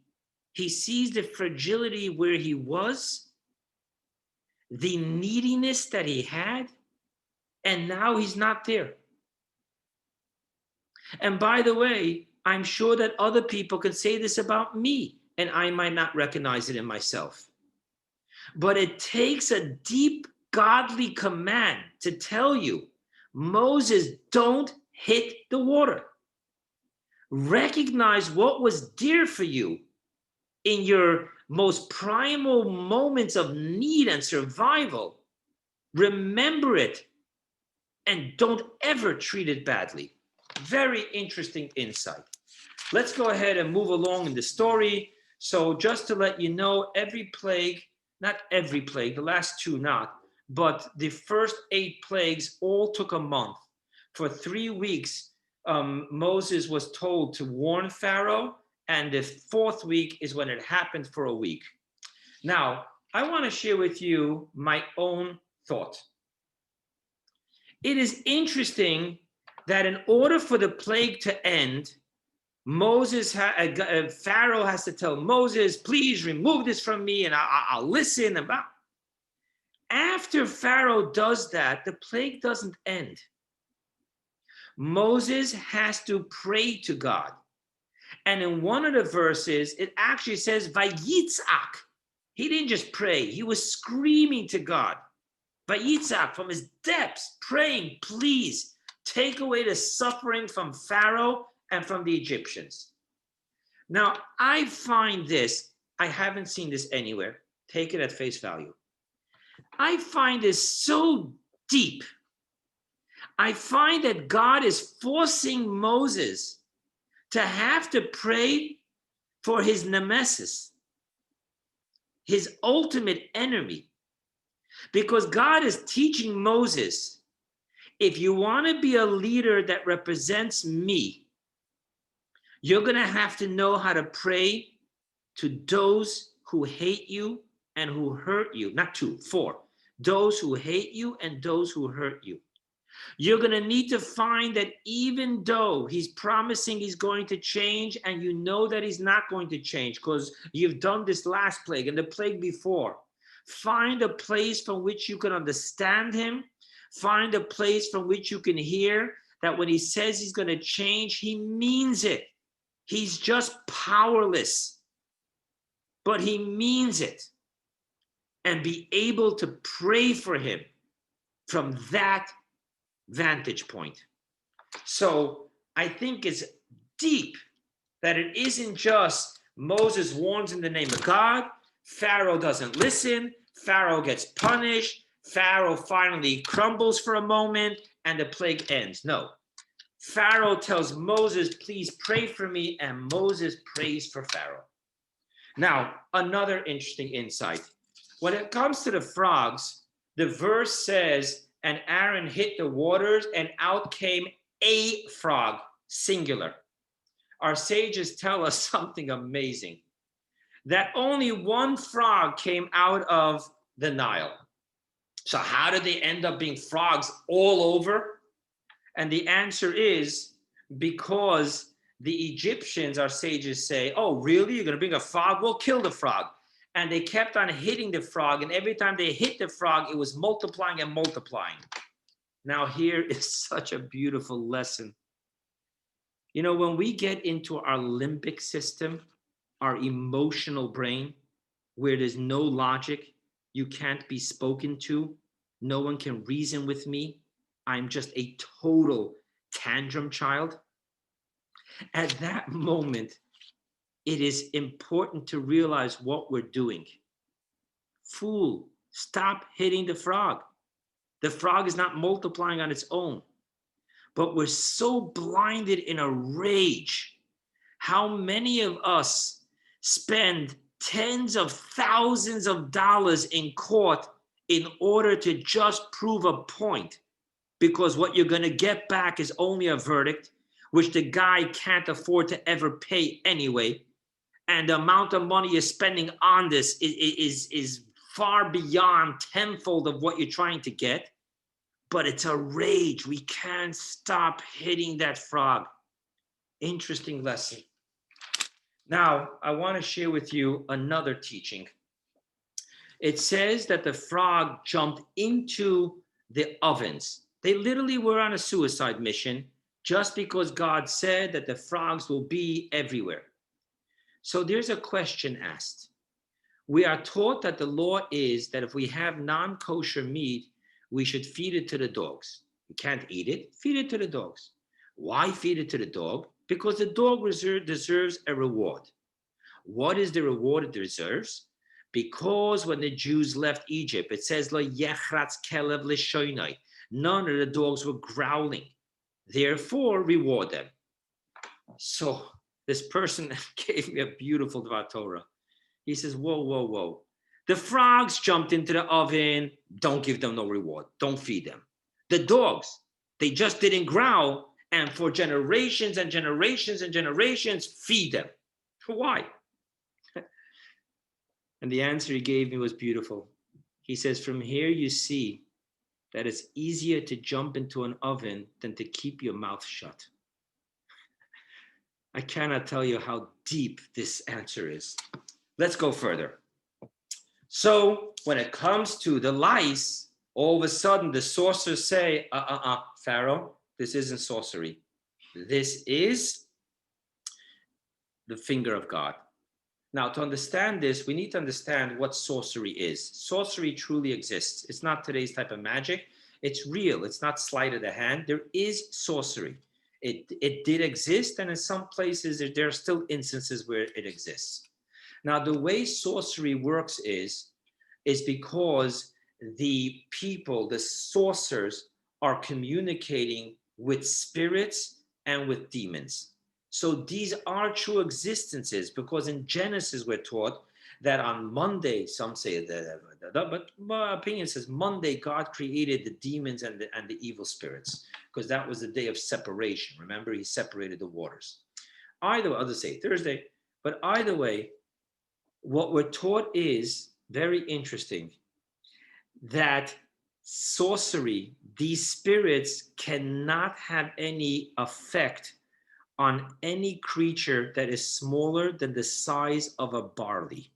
He sees the fragility where he was, the neediness that he had, and now he's not there. And by the way, I'm sure that other people can say this about me, and I might not recognize it in myself. But it takes a deep godly command to tell you, Moses, don't hit the water. Recognize what was dear for you in your most primal moments of need and survival. Remember it and don't ever treat it badly. Very interesting insight. Let's go ahead and move along in the story. So just to let you know, every plague, not every plague, the last two not, but the first 8 plagues all took a month. For 3 weeks, Moses was told to warn Pharaoh, and the 4th week is when it happened for a week. Now, I want to share with you my own thought. It is interesting that in order for the plague to end, Pharaoh has to tell Moses, please remove this from me and I'll listen. After Pharaoh does that, the plague doesn't end. Moses has to pray to God. And in one of the verses, it actually says, Vayitzak. He didn't just pray, he was screaming to God. Vayitzak, from his depths, praying, please take away the suffering from Pharaoh and from the Egyptians. Now, I find this, I haven't seen this anywhere. Take it at face value. I find this so deep. I find that God is forcing Moses to have to pray for his nemesis, his ultimate enemy. Because God is teaching Moses, if you want to be a leader that represents me, you're going to have to know how to pray to those who hate you and who hurt you. Not 2, 4. Those who hate you and those who hurt you. You're going to need to find that even though he's promising he's going to change and you know that he's not going to change because you've done this last plague and the plague before, find a place from which you can understand him. Find a place from which you can hear that when he says he's going to change, he means it. He's just powerless, but he means it. And be able to pray for him from that vantage point. So I think it's deep that it isn't just Moses warns in the name of God, Pharaoh doesn't listen, Pharaoh gets punished, Pharaoh finally crumbles for a moment, and the plague ends. No. Pharaoh tells Moses, please pray for me, and Moses prays for Pharaoh. Now, another interesting insight. When it comes to the frogs, the verse says, and Aaron hit the waters, and out came a frog, singular. Our sages tell us something amazing, that only one frog came out of the Nile. So how did they end up being frogs all over? And the answer is because the Egyptians, our sages say, oh, really? You're going to bring a frog? We'll kill the frog. And they kept on hitting the frog. And every time they hit the frog, it was multiplying and multiplying. Now, here is such a beautiful lesson. You know, when we get into our limbic system, our emotional brain, where there's no logic, you can't be spoken to, no one can reason with me, I'm just a total tantrum child. At that moment, it is important to realize what we're doing. Fool, stop hitting the frog. The frog is not multiplying on its own. But we're so blinded in a rage. How many of us spend tens of thousands of dollars in court in order to just prove a point? Because what you're going to get back is only a verdict, which the guy can't afford to ever pay anyway. And the amount of money you're spending on this is far beyond tenfold of what you're trying to get. But it's a rage. We can't stop hitting that frog. Interesting lesson. Now, I want to share with you another teaching. It says that the frog jumped into the ovens. They literally were on a suicide mission, just because God said that the frogs will be everywhere. So there's a question asked. We are taught that the law is that if we have non-kosher meat, we should feed it to the dogs. You can't eat it, feed it to the dogs. Why feed it to the dog? Because the dog deserves a reward. What is the reward it deserves? Because when the Jews left Egypt, it says, "Lo yechratz kelev l'shoinai." None of the dogs were growling. Therefore, reward them. So this person gave me a beautiful Dvar Torah. He says, whoa, whoa, whoa. The frogs jumped into the oven. Don't give them no reward. Don't feed them. The dogs, they just didn't growl. And for generations and generations and generations, feed them. Why? And the answer he gave me was beautiful. He says, from here you see that it's easier to jump into an oven than to keep your mouth shut. I cannot tell you how deep this answer is. Let's go further. So when it comes to the lice, all of a sudden the sorcerers say, Pharaoh, this isn't sorcery. This is the finger of God. Now, to understand this, we need to understand what sorcery is. Sorcery truly exists. It's not today's type of magic. It's real. It's not sleight of the hand. There is sorcery. It did exist, and in some places, there are still instances where it exists. Now, the way sorcery works is because the people, the sorcerers, are communicating with spirits and with demons. So these are true existences, because in Genesis we're taught that on Monday, some say but my opinion says Monday God created the demons and the evil spirits, because that was the day of separation. Remember, he separated the waters. Either way, others say Thursday, but either way, what we're taught is very interesting, that sorcery, these spirits cannot have any effect on any creature that is smaller than the size of a barley.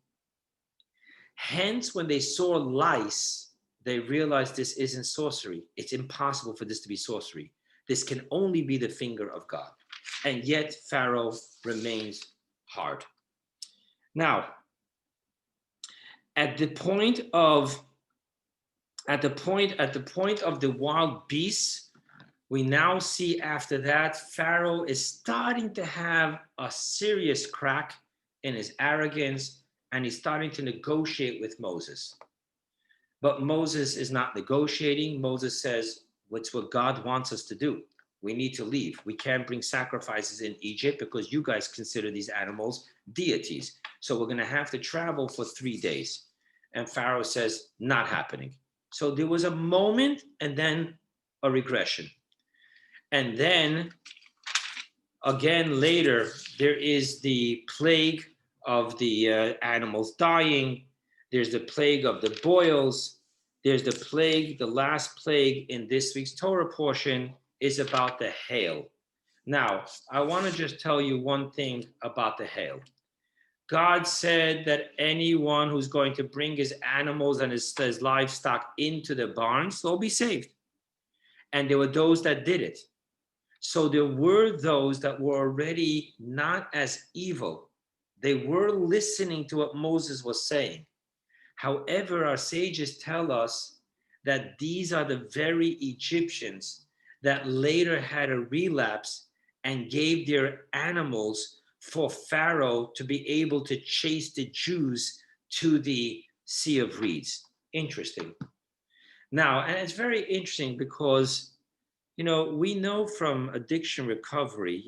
Hence, when they saw lice, they realized this isn't sorcery. It's impossible for this to be sorcery. This can only be the finger of God. And yet Pharaoh remains hard. Now, at the point of the wild beasts, we now see after that Pharaoh is starting to have a serious crack in his arrogance, and he's starting to negotiate with Moses. But Moses is not negotiating. Moses says, "What's what God wants us to do? We need to leave. We can't bring sacrifices in Egypt because you guys consider these animals deities. So we're going to have to travel for 3 days." And Pharaoh says, "Not happening." So there was a moment and then a regression. And then again later, there is the plague of the animals dying. There's the plague of the boils. There's the plague, the last plague in this week's Torah portion is about the hail. Now, I want to just tell you one thing about the hail. God said that anyone who's going to bring his animals and his livestock into the barns will be saved. And there were those that did it. So there were those that were already not as evil. They were listening to what Moses was saying. However, our sages tell us that these are the very Egyptians that later had a relapse and gave their animals for Pharaoh to be able to chase the Jews to the Sea of Reeds. Interesting. Now, and it's very interesting because, we know from addiction recovery,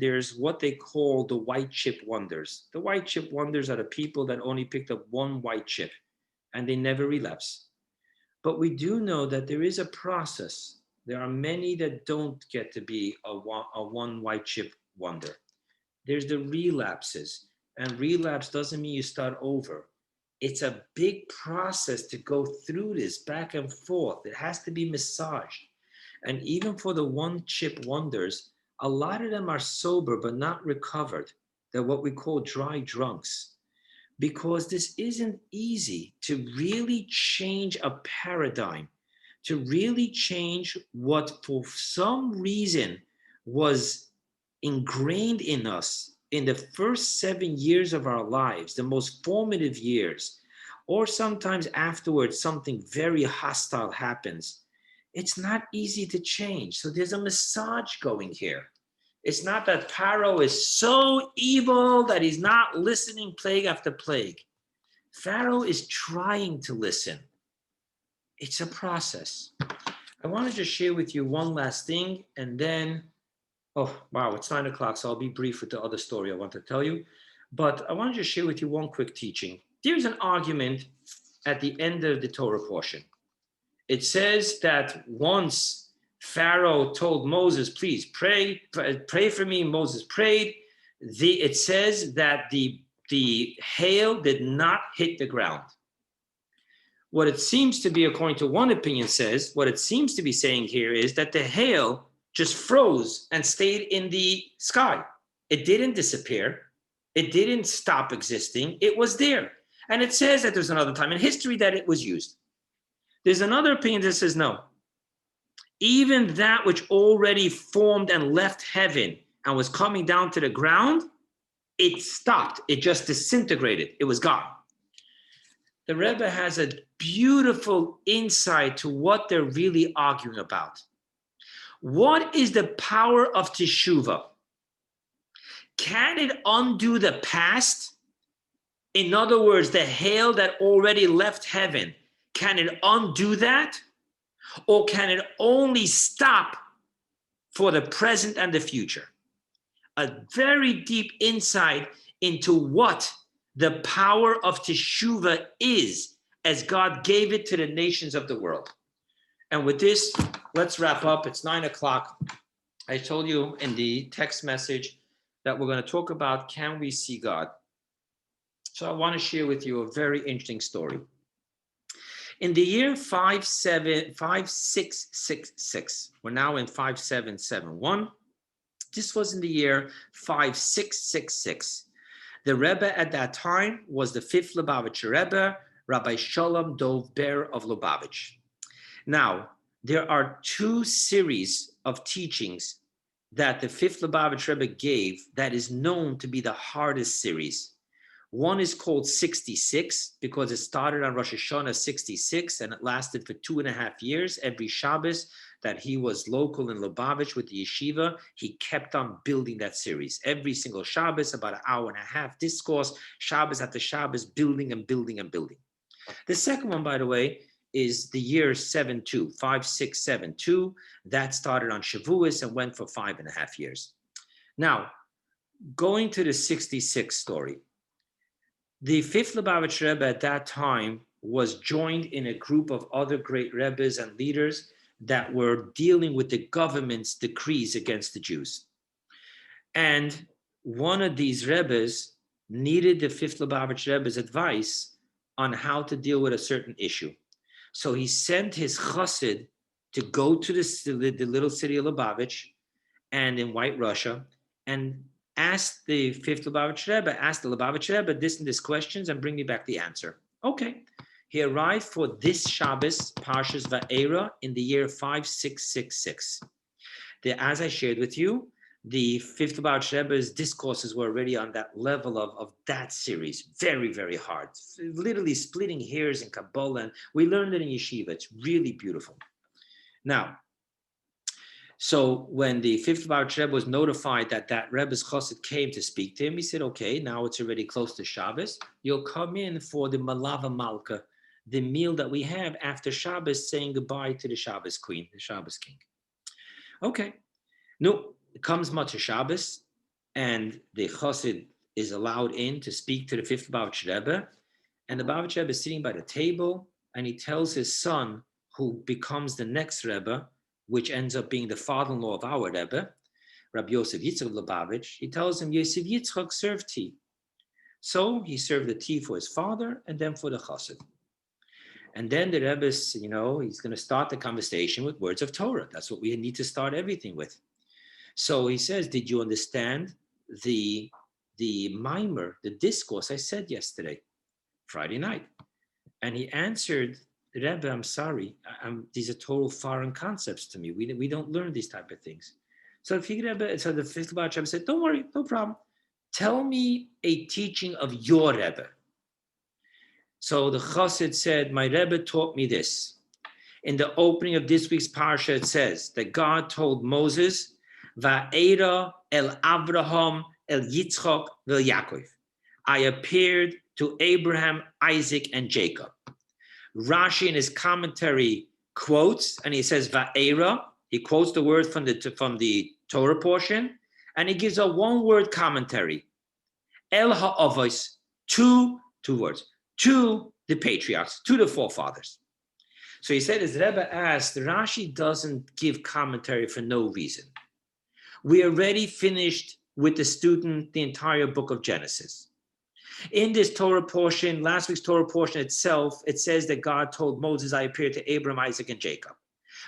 there's what they call the white chip wonders. The white chip wonders are the people that only picked up one white chip and they never relapse. But we do know that there is a process. There are many that don't get to be a one white chip wonder. There's the relapses, and relapse doesn't mean you start over. It's a big process to go through this back and forth. It has to be massaged. And even for the one chip wonders, a lot of them are sober but not recovered. They're what we call dry drunks, because this isn't easy to really change a paradigm, to really change what for some reason was ingrained in us in the first 7 years of our lives, the most formative years, or sometimes afterwards something very hostile happens, it's not easy to change. So there's a massage going here. It's not that Pharaoh is so evil that he's not listening plague after plague. Pharaoh is trying to listen. It's a process. I want to just share with you one last thing, and then, oh, wow, it's 9 o'clock, so I'll be brief with the other story I want to tell you. But I want to just share with you one quick teaching. There's an argument at the end of the Torah portion. It says that once Pharaoh told Moses, please pray for me, Moses prayed. It says that the hail did not hit the ground. What it seems to be, according to one opinion says, what it seems to be saying here is that the hail just froze and stayed in the sky. It didn't disappear. It didn't stop existing. It was there. And it says that there's another time in history that it was used. There's another opinion that says no. Even that which already formed and left heaven and was coming down to the ground, it stopped. It just disintegrated. It was gone. The Rebbe has a beautiful insight to what they're really arguing about. What is the power of teshuvah? Can it undo the past? In other words, the hail that already left heaven, can it undo that? Or can it only stop for the present and the future? A very deep insight into what the power of teshuvah is, as God gave it to the nations of the world. And with this, let's wrap up. It's 9 o'clock. I told you in the text message that we're going to talk about, can we see God? So I want to share with you a very interesting story. In the year 5666, we're now in 5771. This was in the year 5666. The Rebbe at that time was the fifth Lubavitcher Rebbe, Rabbi Shalom Dov Ber of Lubavitch. Now, there are two series of teachings that the fifth Lubavitcher Rebbe gave that is known to be the hardest series. One is called 66 because it started on Rosh Hashanah 66 and it lasted for 2.5 years. Every Shabbos that he was local in Lubavitch with the yeshiva, he kept on building that series. Every single Shabbos, about an hour and a half discourse, Shabbos after Shabbos, building and building and building. The second one, by the way, is the year 5672. That started on Shavuos and went for 5.5 years. Now, going to the 66 story. The fifth Lubavitcher Rebbe at that time was joined in a group of other great Rebbes and leaders that were dealing with the government's decrees against the Jews. And one of these Rebbes needed the fifth Lubavitcher Rebbe's advice on how to deal with a certain issue. So he sent his chassid to go to the little city of Lubavitch and in White Russia and asked the fifth Lubavitcher Rebbe, asked the Lubavitcher Rebbe this and this questions and bring me back the answer. Okay. He arrived for this Shabbos, Parshas Vaeira, in the year 5666. As I shared with you, the fifth Lubavitcher Rebbe's discourses were already on that level of that series. Very, very hard. Literally splitting hairs in Kabbalah. And we learned it in yeshiva. It's really beautiful. Now, so when the fifth Lubavitcher Rebbe was notified that Rebbe's chassid came to speak to him, he said, okay, now it's already close to Shabbos. You'll come in for the Malava Malka, the meal that we have after Shabbos, saying goodbye to the Shabbos queen, the Shabbos king. Okay. No, it comes Matzah Shabbos, and the chassid is allowed in to speak to the fifth Lubavitcher Rebbe, and the Lubavitcher Rebbe is sitting by the table, and he tells his son, who becomes the next Rebbe, which ends up being the father-in-law of our Rebbe, Rabbi Yosef Yitzchak of Lubavitch, he tells him, Yosef Yitzchak served tea. So he served the tea for his father and then for the chassid. And then the Rebbe, he's going to start the conversation with words of Torah. That's what we need to start everything with. So he says, did you understand the mimer, the discourse I said yesterday, Friday night? And he answered, Rebbe, I'm sorry. These are total foreign concepts to me. We don't learn these type of things. So the fifth Rebbe said, don't worry, no problem. Tell me a teaching of your Rebbe. So the Chassid said, my Rebbe taught me this. In the opening of this week's Parsha, it says that God told Moses, Vaeira el Avrohom el Yitzchok vel Yaakov. I appeared to Abraham, Isaac, and Jacob. Rashi in his commentary quotes, and he says Vaeira. He quotes the word from the Torah portion, and he gives a one-word commentary. El ha'avos, two words, to the patriarchs, to the forefathers. So he said, as Rebbe asked, Rashi doesn't give commentary for no reason. We already finished with the student the entire book of Genesis. In this Torah portion, last week's Torah portion itself, it says that God told Moses, I appeared to Abraham, Isaac, and Jacob.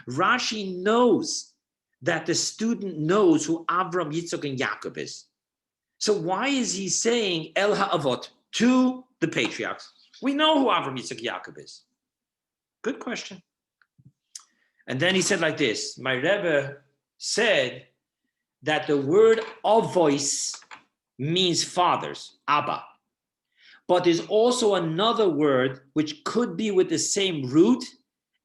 Rashi knows that the student knows who Avram, Yitzchak, and Yaakov is. So why is he saying El Ha'avot, to the patriarchs? We know who Avram, Yitzchak, Yaakov is. Good question. And then he said like this, my Rebbe said that the word avos means fathers, Abba. But there's also another word which could be with the same root,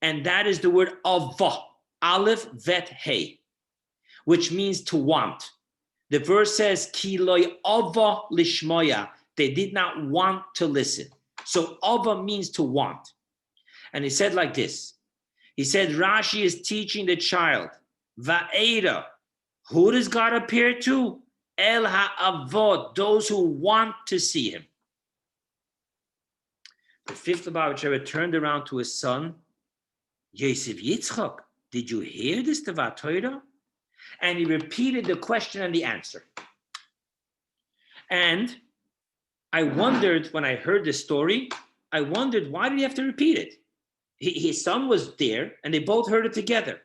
and that is the word avah, aleph, vet, hey, which means to want. The verse says, Ki loy avah lishmoya, they did not want to listen. So avah means to want. And he said like this, he said, Rashi is teaching the child, Vaeira, who does God appear to? El ha'avot, those who want to see him. The fifth Lubavitcher turned around to his son, Yosef Yitzchak, did you hear this Devar Torah? And he repeated the question and the answer. And I wondered, when I heard this story, I wondered, why did he have to repeat it? His son was there, and they both heard it together.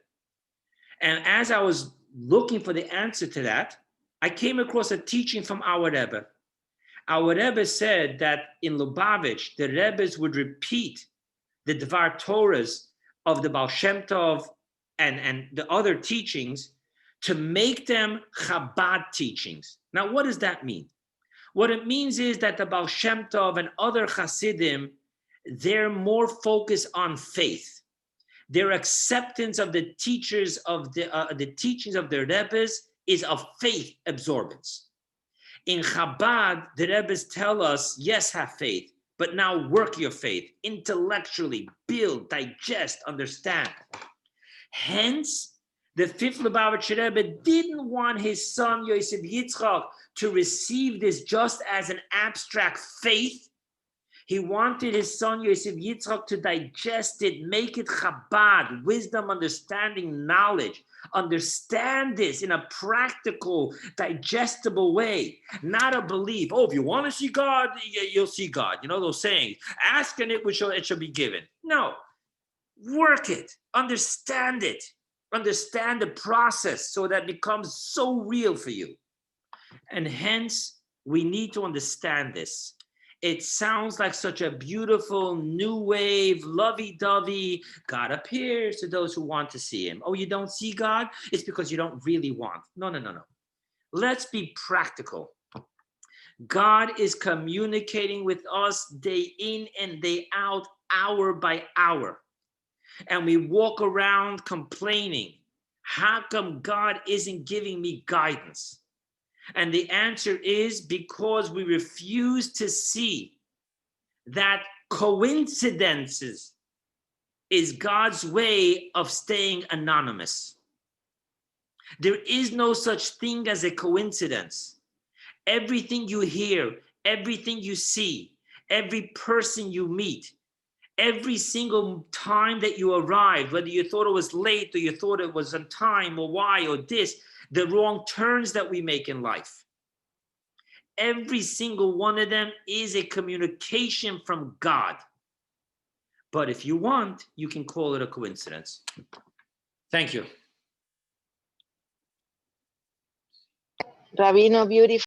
And as I was looking for the answer to that, I came across a teaching from our Rebbe. Our Rebbe said that in Lubavitch, the Rebbes would repeat the Dvar Torahs of the Baal Shem Tov and the other teachings to make them Chabad teachings. Now, what does that mean? What it means is that the Baal Shem Tov and other Hasidim, they're more focused on faith. Their acceptance of the teachers of the teachings of their Rebbes is of faith absorbance. In Chabad, the Rebbes tell us, yes, have faith, but now work your faith intellectually, build, digest, understand. Hence, the fifth Lubavitcher Rebbe didn't want his son Yosef Yitzchak to receive this just as an abstract faith. He wanted his son Yosef Yitzchak to digest it, make it Chabad, wisdom, understanding, knowledge. Understand this in a practical, digestible way, not a belief. Oh, if you want to see God, you'll see God. You know those sayings, ask and it shall be given. No, work it, understand it, understand the process so that it becomes so real for you. And hence, we need to understand this. It sounds like such a beautiful, new wave, lovey-dovey. God appears to those who want to see him. Oh, you don't see God? It's because you don't really want. No. Let's be practical. God is communicating with us day in and day out, hour by hour. And we walk around complaining, how come God isn't giving me guidance? And the answer is because we refuse to see that coincidences is God's way of staying anonymous. There is no such thing as a coincidence. Everything you hear, everything you see, every person you meet, every single time that you arrive, whether you thought it was late or you thought it was on time or why or this, the wrong turns that we make in life. Every single one of them is a communication from God. But if you want, you can call it a coincidence. Thank you. Rabino, beautiful.